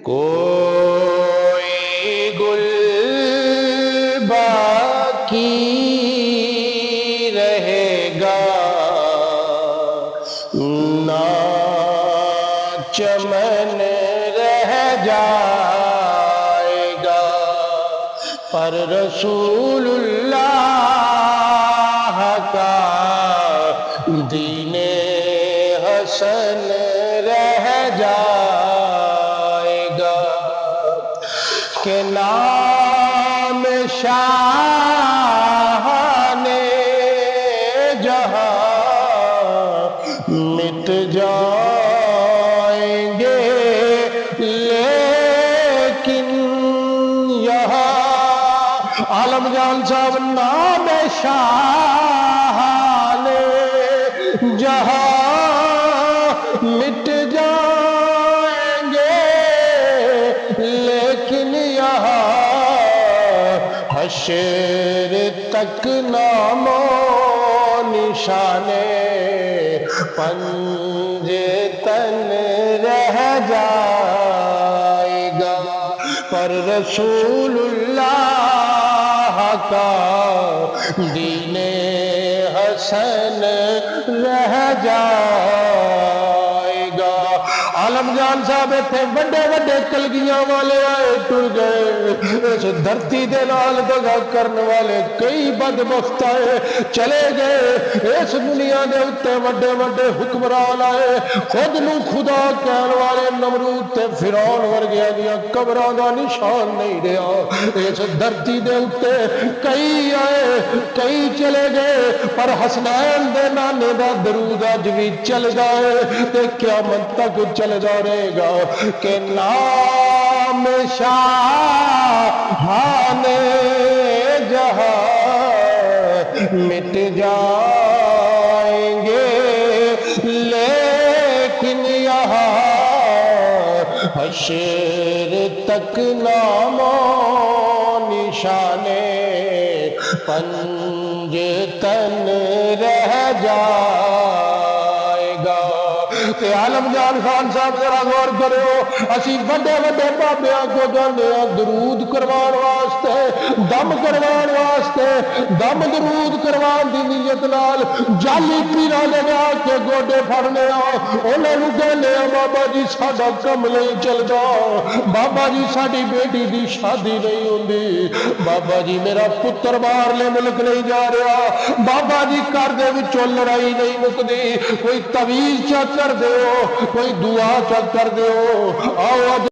کوئی گل باقی رہے گا نہ چمن رہ جائے گا، پر رسول اللہ کا دین حسن رہ جائے گا، کہ نام شاہ نے جہاں مٹ جائیں گے، لیکن یہاں عالم جان صاحب نام شاہ نے جہاں مٹ جائیں گے، لیکن یہاں حشر تک نام و نشانے پنج تن رہ جائے گا، پر رسول اللہ کا دین حسن رہ جائے گا۔ عالم جان صاحب تھے بڑے بڑے کلگیاں والے آئے ٹر گئے، اس دھرتی دے نال دغا کرنے والے کئی بدبخت آئے چلے گئے، اس دنیا دے اتے بڑے بڑے حکمران آئے، خود نو خدا کہن والے نمرود تے فرعون ورگیاں دیاں قبراں دا نشان نہیں رہا، اس دھرتی دے اتے کئی آئے کئی چلے گئے، پر حسنین دے نانے دا درود اج بھی چل جائے تے قیامت تک چلدا رہے گا، کہ نام شاہ نے جہاں مٹ جائیں گے، لیکن یہاں حشر تک نام و نشانے پنج تن رہ جائے گا۔ کہ عالم جان خان صاحب ذرا غور کرو، اسی بڑے بڑے بابیاں کو جانے ہیں درود کروان واسطے، دم کروان واسطے، دم درود کروان دی نیت نال جعلی پیرا لگا کے گوڈے پھڑنے انہاں نوں کہنے بابا جی ساڈا کم نہیں چلدا، بابا جی ساڈی بیٹی دی شادی نہیں ہوندی، بابا جی میرا پتر باہرلے ملک نہیں جا رہا، بابا جی گھر دے وچوں لڑائی نہیں مکدی، کوئی تویز چا کر دیو، کوئی دعا چا کر دیو، آؤ